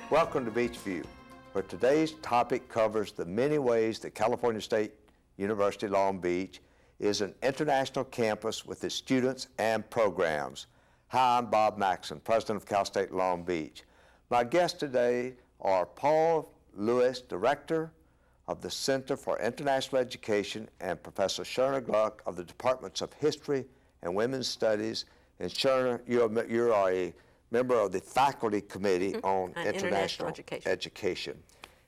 Welcome to Beachview, where today's topic covers the many ways that California State University Long Beach is an international campus with its students and programs. Hi, I'm Bob Maxson, President of Cal State Long Beach. My guests today are Paul Lewis, Director of the Center for International Education, and Professor Sherna Gluck of the Departments of History and Women's Studies. And Sherna, you are a member of the Faculty Committee on International Education.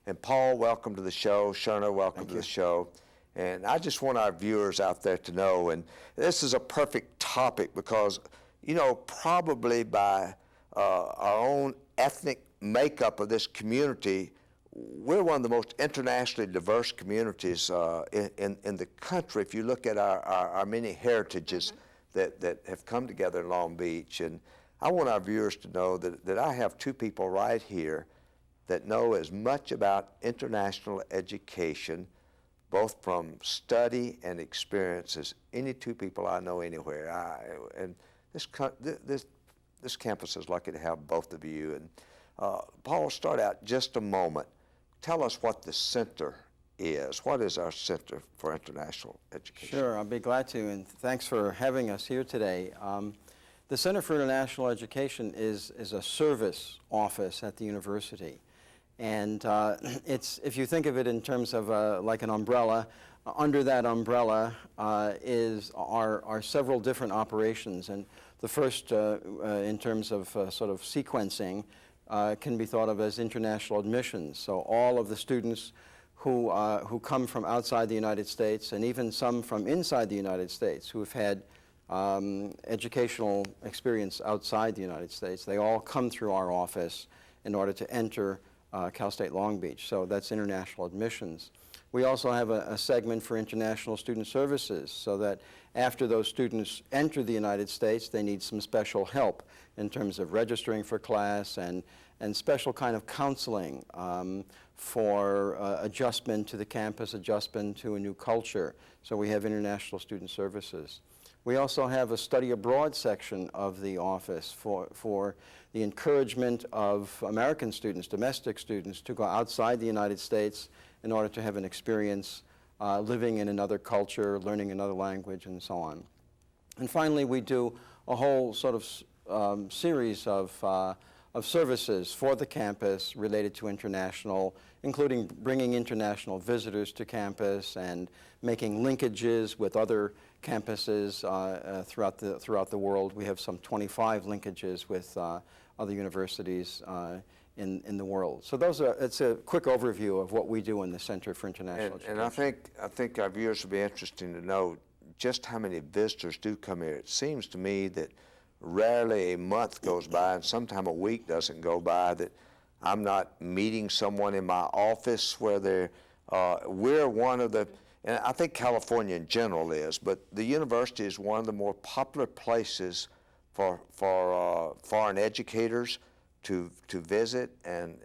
And Paul, welcome to the show. Sherna, welcome to the show. And I just want our viewers out there to know, and this is a perfect topic because, you know, probably by our own ethnic makeup of this community, we're one of the most internationally diverse communities in the country if you look at our many heritages that have come together in Long Beach. And I want our viewers to know that I have two people right here that know as much about international education, both from study and experience, as any two people I know anywhere. And this campus is lucky to have both of you. And Paul, start out just a moment. Tell us what the center is. What is our Center for International Education? Sure, I'll be glad to, and thanks for having us here today. The Center for International Education is a service office at the university. And if you think of it in terms of like an umbrella, under that umbrella are several different operations. And the first, in terms of sort of sequencing, can be thought of as international admissions. So all of the students who come from outside the United States, and even some from inside the United States who have had educational experience outside the United States, they all come through our office in order to enter Cal State Long Beach. So that's international admissions. We also have a segment for international student services, so that after those students enter the United States, they need some special help in terms of registering for class and special kind of counseling for adjustment to the campus, adjustment to a new culture. So we have international student services. We also have a study abroad section of the office for the encouragement of American students, domestic students, to go outside the United States in order to have an experience living in another culture, learning another language, and so on. And finally, we do a whole sort of series of services for the campus related to international, including bringing international visitors to campus and making linkages with other campuses throughout the world. We have some 25 linkages with other universities in the world. So it's a quick overview of what we do in the Center for International Education. And I think our viewers will be interested to know just how many visitors do come here. It seems to me that rarely a month goes by, and sometime a week doesn't go by, that I'm not meeting someone in my office where we're one of the, and I think California in general is, but the university is one of the more popular places for foreign educators to visit, and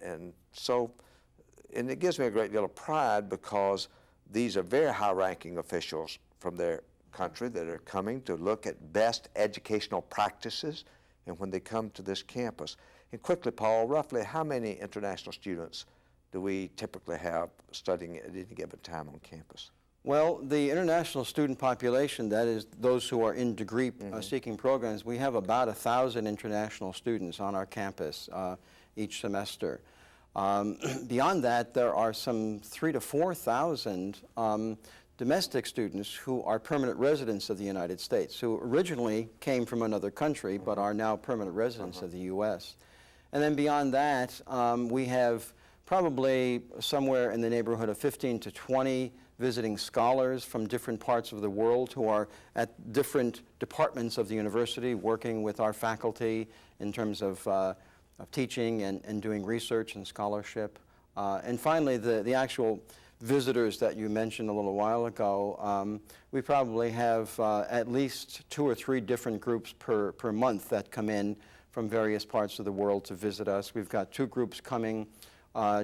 it gives me a great deal of pride because these are very high-ranking officials from their country that are coming to look at best educational practices, and when they come to this campus. And quickly, Paul, roughly how many international students do we typically have studying at any given time on campus? Well, the international student population, that is those who are in degree seeking programs, we have about 1,000 international students on our campus each semester. Beyond that, there are some 3,000 to 4,000 domestic students who are permanent residents of the United States, who originally came from another country but are now permanent residents of the U.S. And then beyond that, we have probably somewhere in the neighborhood of 15 to 20 visiting scholars from different parts of the world who are at different departments of the university working with our faculty in terms of teaching and doing research and scholarship. And finally, the actual visitors that you mentioned a little while ago, we probably have at least 2 or 3 different groups per month that come in from various parts of the world to visit us. We've got 2 groups coming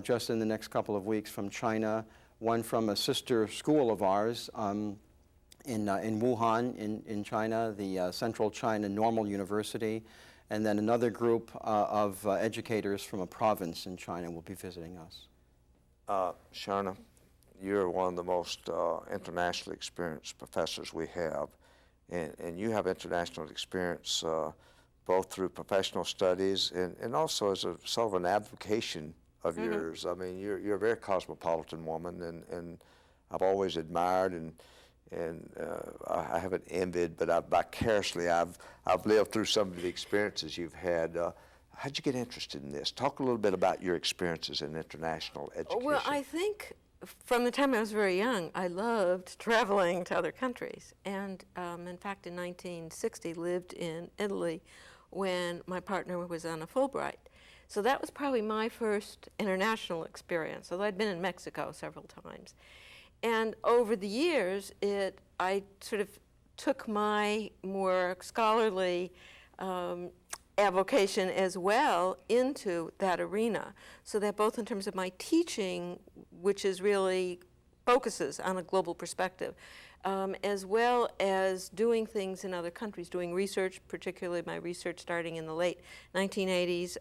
just in the next couple of weeks from China, one from a sister school of ours in Wuhan in China, the Central China Normal University, and then another group of educators from a province in China will be visiting us. Sherna, you're one of the most internationally experienced professors we have, and you have international experience both through professional studies and also as a sort of an avocation of yours. I mean, you're a very cosmopolitan woman, and I've always admired and I haven't envied, but vicariously I've lived through some of the experiences you've had. How'd you get interested in this? Talk a little bit about your experiences in international education. Well, I think from the time I was very young, I loved traveling to other countries. And in fact, in 1960, lived in Italy when my partner was on a Fulbright. So that was probably my first international experience, although I'd been in Mexico several times. And over the years, I sort of took my more scholarly avocation as well into that arena, so that both in terms of my teaching, which is really focuses on a global perspective, as well as doing things in other countries, doing research, particularly my research starting in the late 1980s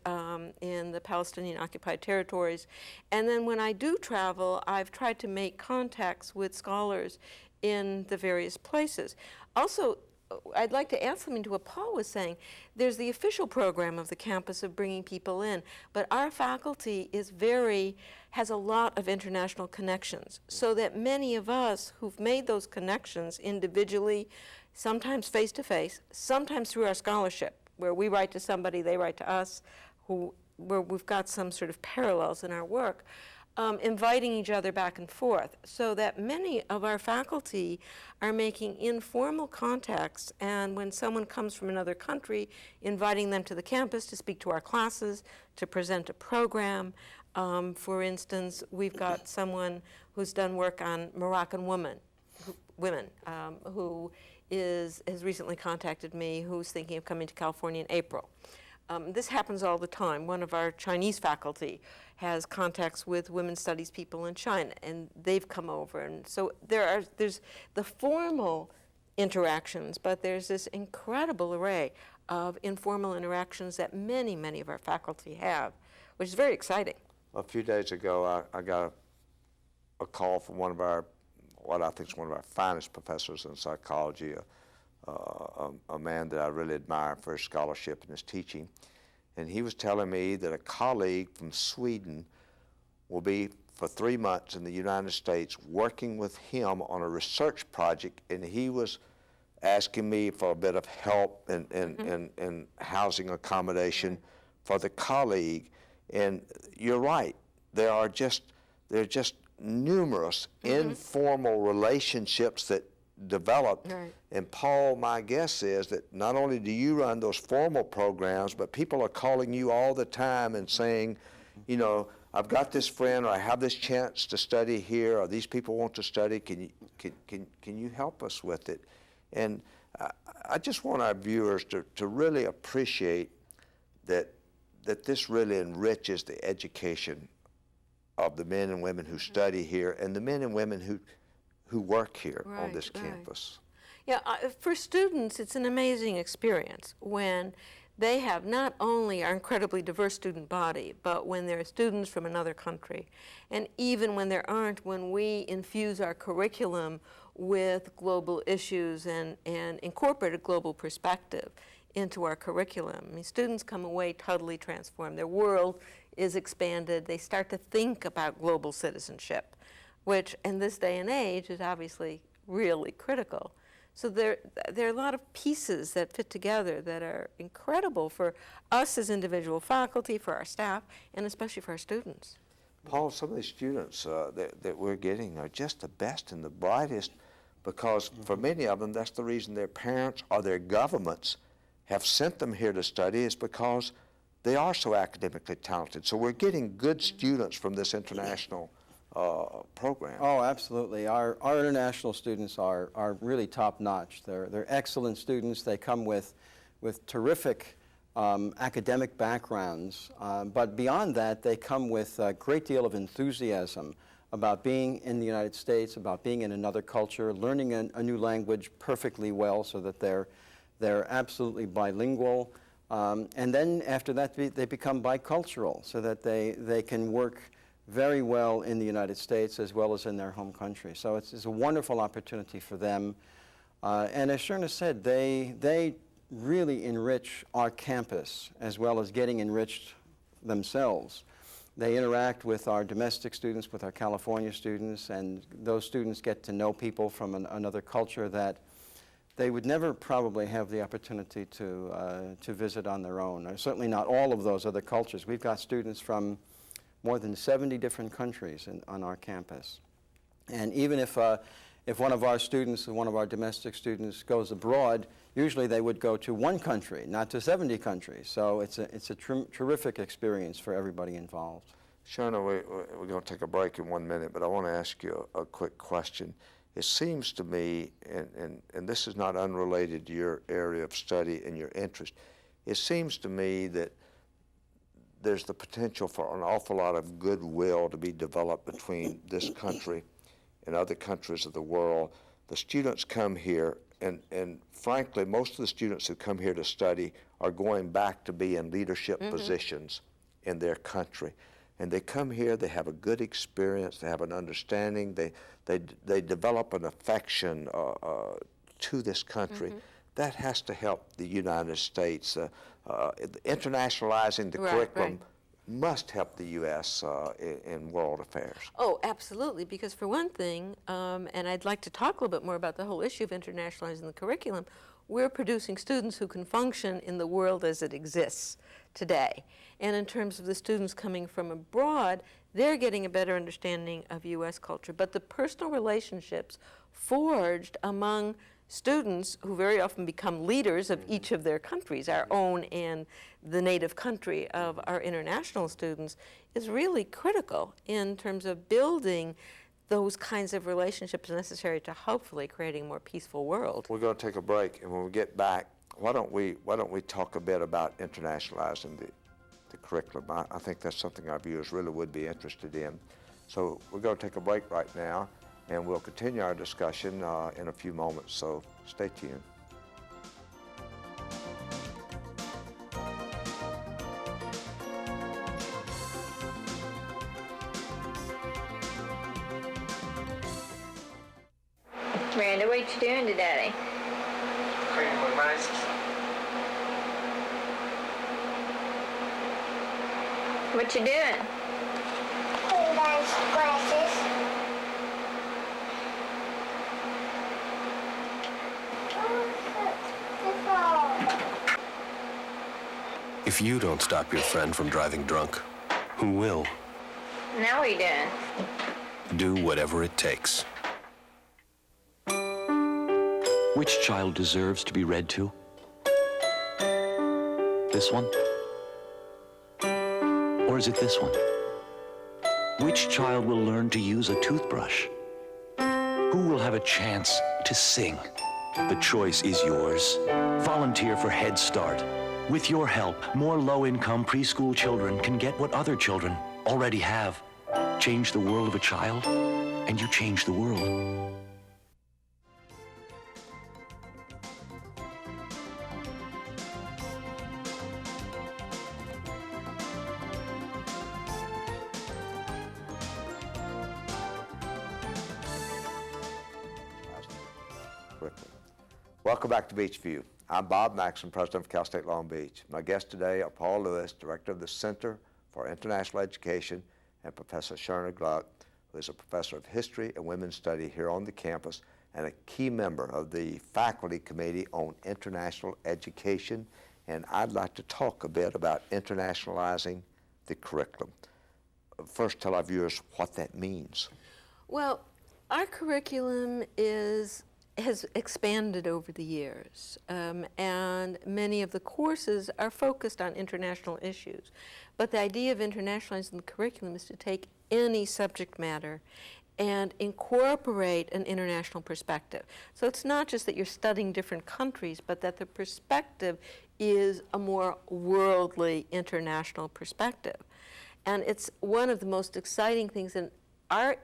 in the Palestinian occupied territories. And then when I do travel, I've tried to make contacts with scholars in the various places. Also, I'd like to add something to what Paul was saying. There's the official program of the campus of bringing people in, but our faculty has a lot of international connections, so that many of us who've made those connections individually, sometimes face-to-face, sometimes through our scholarship, where we write to somebody, they write to us, where we've got some sort of parallels in our work, inviting each other back and forth, so that many of our faculty are making informal contacts, and when someone comes from another country, inviting them to the campus to speak to our classes, to present a program. For instance, we've got someone who's done work on Moroccan women who has recently contacted me, who's thinking of coming to California in April. This happens all the time. One of our Chinese faculty has contacts with women's studies people in China, and they've come over. And so there's the formal interactions, but there's this incredible array of informal interactions that many, many of our faculty have, which is very exciting. A few days ago, I got a call from what I think is one of our finest professors in psychology, a man that I really admire for his scholarship and his teaching. And he was telling me that a colleague from Sweden will be for 3 months in the United States working with him on a research project, and he was asking me for a bit of help in housing accommodation for the colleague. And you're right, there are just numerous informal relationships that developed. Right. And Paul, my guess is that not only do you run those formal programs, but people are calling you all the time and saying, you know, I've got this friend, or I have this chance to study here, or these people want to study, can you help us with it? And I just want our viewers to really appreciate that this really enriches the education of the men and women who study here and the men and women who work here on this campus. Yeah, for students, it's an amazing experience when they have not only our incredibly diverse student body, but when there are students from another country. And even when there aren't, when we infuse our curriculum with global issues and incorporate a global perspective into our curriculum. I mean, students come away totally transformed. Their world is expanded. They start to think about global citizenship, which in this day and age is obviously really critical. So there are a lot of pieces that fit together that are incredible for us as individual faculty, for our staff, and especially for our students. Paul, some of these students that we're getting are just the best and the brightest, because for many of them, that's the reason their parents or their governments have sent them here to study, is because they are so academically talented. So we're getting good students from this international program. Oh, absolutely. Our international students are really top-notch. They're excellent students. They come with terrific academic backgrounds, but beyond that, they come with a great deal of enthusiasm about being in the United States, about being in another culture, learning a new language perfectly well so that they're absolutely bilingual. And then after that, they become bicultural so that they can work very well in the United States as well as in their home country. So it's a wonderful opportunity for them. And as Sherna said, they really enrich our campus as well as getting enriched themselves. They interact with our domestic students, with our California students, and those students get to know people from another culture that they would never probably have the opportunity to visit on their own. Or certainly not all of those other cultures. We've got students from more than 70 different countries on our campus. And even if one of our students, one of our domestic students goes abroad, usually they would go to one country, not to 70 countries. So it's a terrific experience for everybody involved. Sherna, we're going to take a break in 1 minute, but I want to ask you a quick question. It seems to me, and this is not unrelated to your area of study and your interest, it seems to me that there's the potential for an awful lot of goodwill to be developed between this country and other countries of the world. The students come here, and frankly, most of the students who come here to study are going back to be in leadership positions in their country. And they come here, they have a good experience, they have an understanding, they develop an affection to this country. That has to help the United States. Internationalizing the curriculum must help the U.S. In world affairs. Oh, absolutely, because for one thing, and I'd like to talk a little bit more about the whole issue of internationalizing the curriculum, we're producing students who can function in the world as it exists today. And in terms of the students coming from abroad, they're getting a better understanding of U.S. culture. But the personal relationships forged among students who very often become leaders of each of their countries, our own and the native country of our international students, is really critical in terms of building those kinds of relationships necessary to hopefully creating a more peaceful world. We're going to take a break, and when we get back, why don't we talk a bit about internationalizing the curriculum? I think that's something our viewers really would be interested in. So we're going to take a break right now, and we'll continue our discussion in a few moments, so stay tuned. Miranda, what you doing today? Cleaning my mice. What you doing? Putting on glasses. If you don't stop your friend from driving drunk, who will? Now what you doing? Do whatever it takes. Which child deserves to be read to? This one? Or is it this one? Which child will learn to use a toothbrush? Who will have a chance to sing? The choice is yours. Volunteer for Head Start. With your help, more low-income preschool children can get what other children already have. Change the world of a child, and you change the world. Welcome back to Beachview. I'm Bob Maxson, President of Cal State Long Beach. My guests today are Paul Lewis, Director of the Center for International Education, and Professor Sherna Gluck, who is a Professor of History and Women's Study here on the campus and a key member of the Faculty Committee on International Education. And I'd like to talk a bit about internationalizing the curriculum. first tell our viewers what that means? Well, our curriculum has expanded over the years, and many of the courses are focused on international issues. But the idea of internationalizing the curriculum is to take any subject matter and incorporate an international perspective. So it's not just that you're studying different countries, but that the perspective is a more worldly, international perspective. And it's one of the most exciting things, and our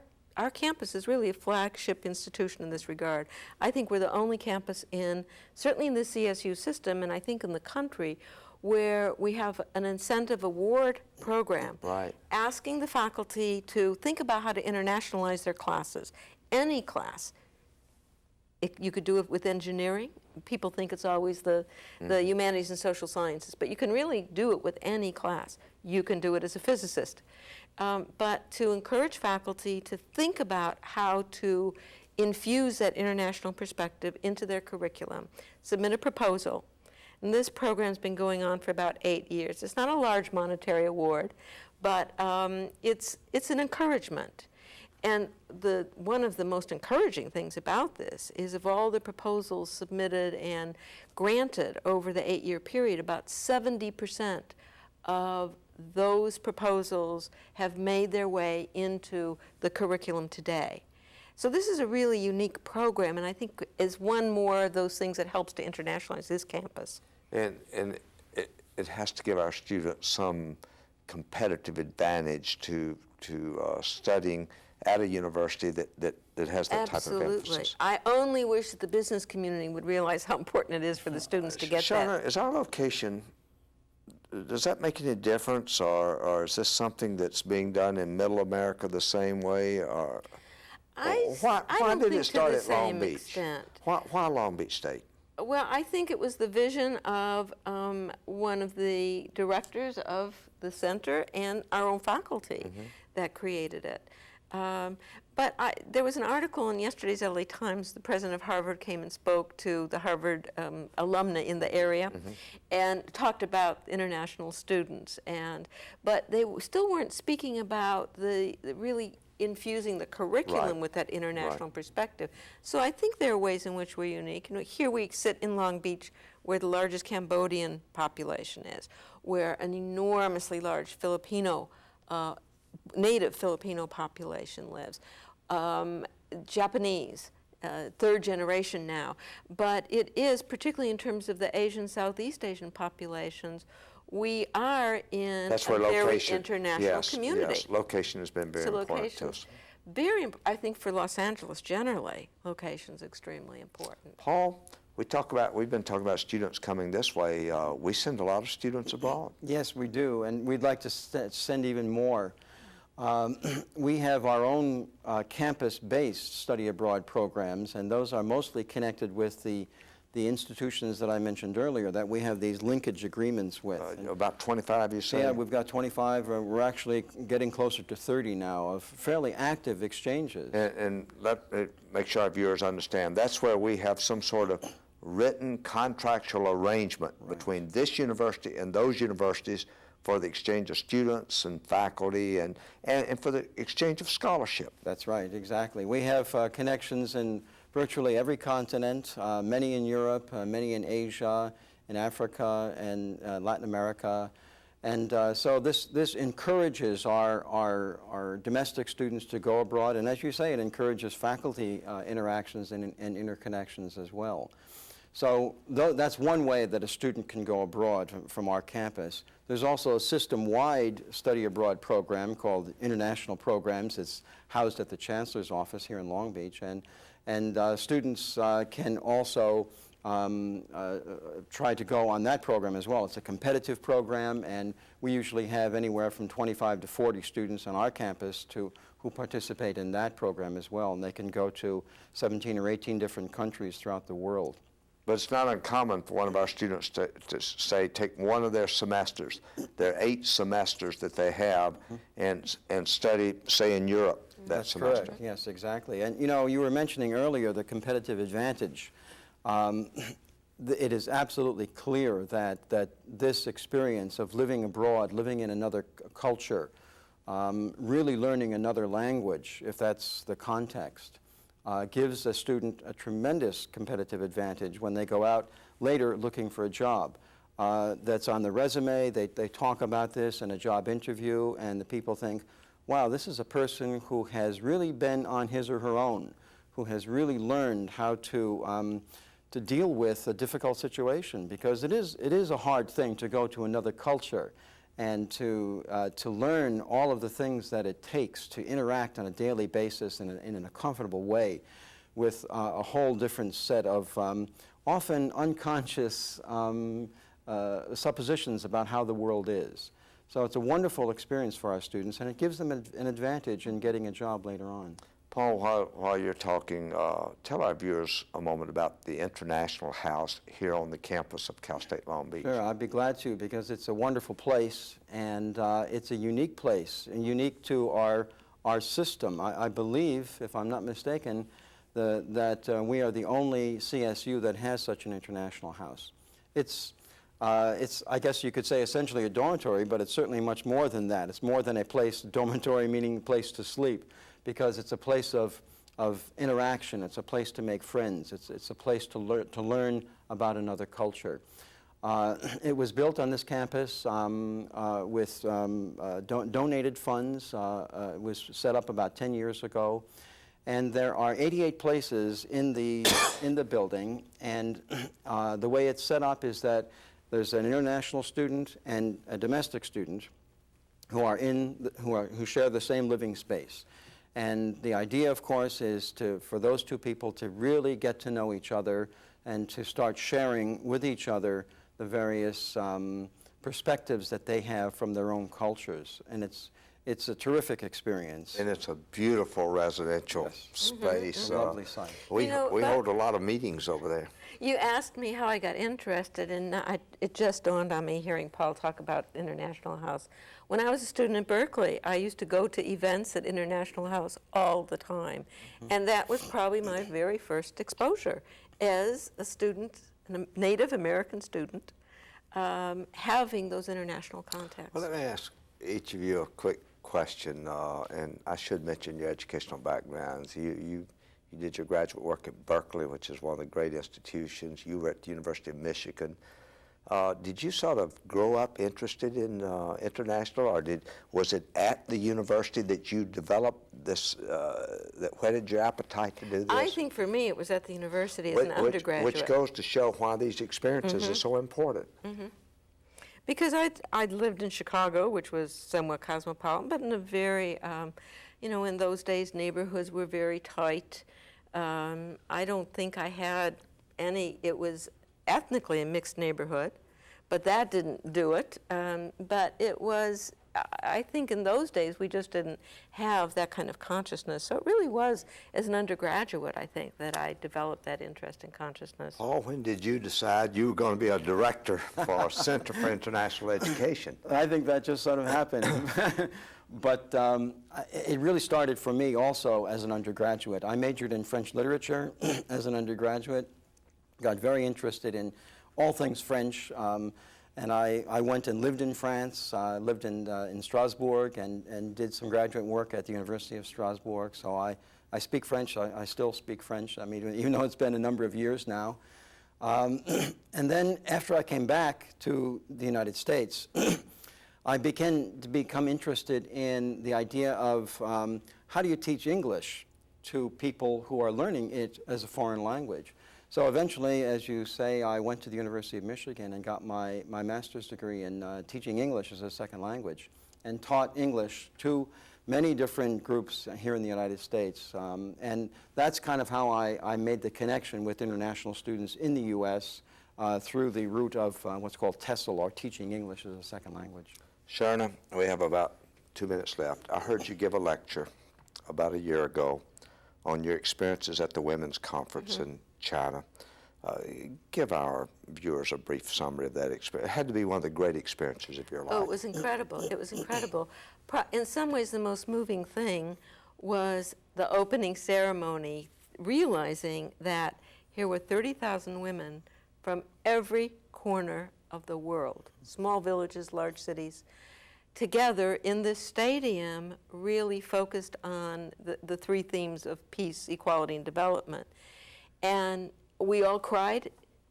campus is really a flagship institution in this regard. I think we're the only campus certainly in the CSU system, and I think in the country, where we have an incentive award program asking the faculty to think about how to internationalize their classes. Any class. You could do it with engineering. People think it's always the humanities and social sciences, but you can really do it with any class. You can do it as a physicist. But to encourage faculty to think about how to infuse that international perspective into their curriculum, submit a proposal. And this program's been going on for about 8 years. It's not a large monetary award, but it's an encouragement. And one of the most encouraging things about this is of all the proposals submitted and granted over the 8-year period, about 70% of those proposals have made their way into the curriculum today. So this is a really unique program, and I think is one more of those things that helps to internationalize this campus. And it has to give our students some competitive advantage to studying at a university that has that type of emphasis. Absolutely. I only wish that the business community would realize how important it is for the students to get Sherna, that. is our location, does that make any difference, or is this something that's being done in Middle America the same way? Or why don't did think it start to at the Long same Beach? extent. Why Long Beach State? Well, I think it was the vision of one of the directors of the center and our own faculty that created it. But there was an article in yesterday's LA Times. The president of Harvard came and spoke to the Harvard alumni in the area and talked about international students. But they still weren't speaking about the really infusing the curriculum with that international perspective. So I think there are ways in which we're unique. You know, here we sit in Long Beach, where the largest Cambodian population is, where an enormously large native Filipino population lives, Japanese, third generation now. But it is, particularly in terms of the Asian, Southeast Asian populations, we are in That's a where very location, international community. Yes, location has been very important to us. I think for Los Angeles generally, location's extremely important. Paul, we've been talking about students coming this way. We send a lot of students abroad. Yes, we do, and we'd like to send even more. We have our own campus-based study abroad programs, and those are mostly connected with the institutions that I mentioned earlier that we have these linkage agreements with. About 25, you say? Yeah, we've got 25. We're actually getting closer to 30 now of fairly active exchanges. And let me make sure our viewers understand, that's where we have some sort of written contractual arrangement between this university and those universities for the exchange of students and faculty and for the exchange of scholarship. That's right, exactly. We have connections in virtually every continent, many in Europe, many in Asia, in Africa, and Latin America. And so this encourages our domestic students to go abroad, and as you say, it encourages faculty interactions and interconnections as well. So that's one way that a student can go abroad from our campus. There's also a system-wide study abroad program called International Programs. It's housed at the Chancellor's office here in Long Beach, and students can also try to go on that program as well. It's a competitive program, and we usually have anywhere from 25 to 40 students on our campus who participate in that program as well, and they can go to 17 or 18 different countries throughout the world. But it's not uncommon for one of our students to say, take one of their semesters, their 8 semesters that they have, and study, say, in Europe that semester. Correct. Yes, exactly. And you know, you were mentioning earlier the competitive advantage. It is absolutely clear that this experience of living abroad, living in another culture, really learning another language, if that's the context, gives a student a tremendous competitive advantage when they go out later looking for a job. That's on the resume. They talk about this in a job interview, and the people think, wow, this is a person who has really been on his or her own, who has really learned how to deal with a difficult situation, because it is a hard thing to go to another culture and to learn all of the things that it takes to interact on a daily basis in a comfortable way with a whole different set of often unconscious suppositions about how the world is. So it's a wonderful experience for our students, and it gives them an advantage in getting a job later on. Paul, while you're talking, tell our viewers a moment about the International House here on the campus of Cal State Long Beach. Sure, I'd be glad to, because it's a wonderful place, and it's a unique place, and unique to our system. I believe, if I'm not mistaken, that we are the only CSU that has such an international house. It's, I guess you could say, essentially a dormitory, but it's certainly much more than that. It's more than a place, dormitory meaning place to sleep, because it's a place of interaction. It's a place to make friends. It's a place to learn about another culture. It was built on this campus with donated funds. It was set up about 10 years ago. And there are 88 places in the building, and the way it's set up is that there's an international student and a domestic student who share the same living space. And the idea, of course, is for those two people to really get to know each other and to start sharing with each other the various perspectives that they have from their own cultures. And it's a terrific experience. And it's a beautiful residential Yes. space. A lovely site. We You know, hold a lot of meetings over there. You asked me how I got interested, and it just dawned on me hearing Paul talk about International House. When I was a student at Berkeley, I used to go to events at International House all the time, and that was probably my very first exposure as a student, a Native American student, having those international contacts. Well, let me ask each of you a quick question, and I should mention your educational backgrounds. You did your graduate work at Berkeley, which is one of the great institutions. You were at the University of Michigan. Did you sort of grow up interested in international, or was it at the university that you developed this, that whetted your appetite to do this? I think for me it was at the university as an undergraduate. Which goes to show why these experiences are so important. Because I'd lived in Chicago, which was somewhat cosmopolitan, but in a very, in those days neighborhoods were very tight. I don't think I had it was ethnically a mixed neighborhood, but that didn't do it. But it was, I think in those days we just didn't have that kind of consciousness. So it really was as an undergraduate, I think, that I developed that interest in consciousness. Paul, when did you decide you were going to be a director for Center for International Education? I think that just sort of happened. But it really started for me also as an undergraduate. I majored in French literature as an undergraduate, got very interested in all things French, and I went and lived in France, lived in Strasbourg, and did some graduate work at the University of Strasbourg. So I speak French. I still speak French, I mean, even though it's been a number of years now. And then after I came back to the United States, I began to become interested in the idea of how do you teach English to people who are learning it as a foreign language. So eventually, as you say, I went to the University of Michigan and got my master's degree in teaching English as a second language, and taught English to many different groups here in the United States. And that's kind of how I made the connection with international students in the U.S. Through the route of what's called TESOL, or teaching English as a second language. Sherna, we have about 2 minutes left. I heard you give a lecture about a year ago on your experiences at the Women's Conference in China. Give our viewers a brief summary of that experience. It had to be one of the great experiences of your life. Oh, it was incredible. It was incredible. In some ways, the most moving thing was the opening ceremony, realizing that here were 30,000 women from every corner of the world, small villages, large cities, together in this stadium really focused on the three themes of peace, equality, and development. And we all cried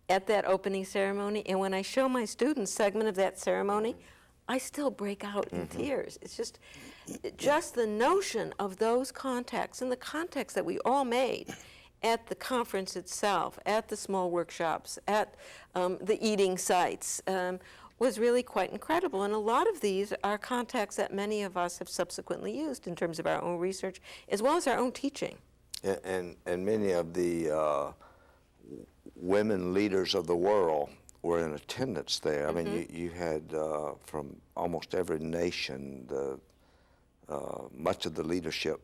at that opening ceremony, and when I show my students segment of that ceremony, I still break out in tears. It's just the notion of those contacts and the contacts that we all made at the conference itself, at the small workshops, at the eating sites, was really quite incredible. And a lot of these are contacts that many of us have subsequently used in terms of our own research, as well as our own teaching. And many of the women leaders of the world were in attendance there. I mean, you had from almost every nation, much of the leadership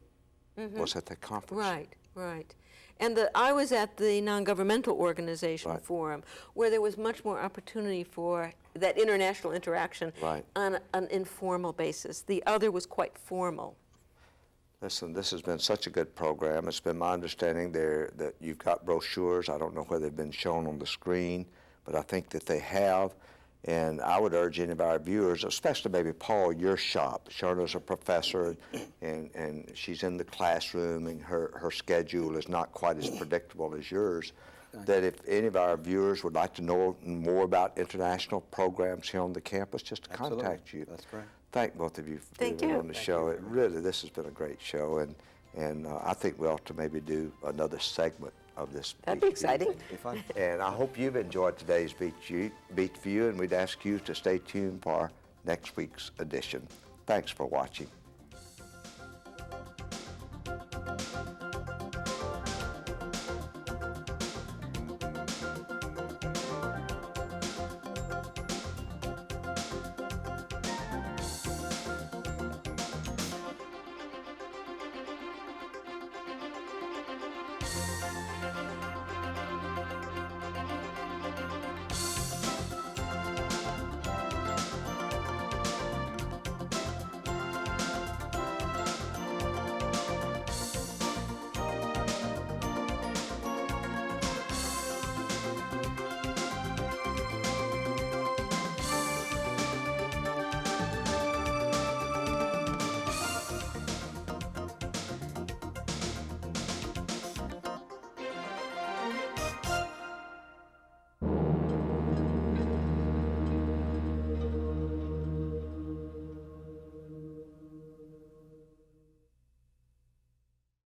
was at that conference. Right, right. And I was at the non-governmental organization forum, where there was much more opportunity for that international interaction on an informal basis. The other was quite formal. Listen, this has been such a good program. It's been my understanding there that you've got brochures. I don't know whether they've been shown on the screen, but I think that they have. And I would urge any of our viewers, especially maybe Paul, your shop. Sherna's a professor, and she's in the classroom, and her schedule is not quite as predictable as yours. That if any of our viewers would like to know more about international programs here on the campus, just to contact you. That's great. Thank both of you for being on the show. This has been a great show, and I think we ought to maybe do another segment of this. That'd be exciting. Be fun. And I hope you've enjoyed today's Beachview, and we'd ask you to stay tuned for next week's edition. Thanks for watching.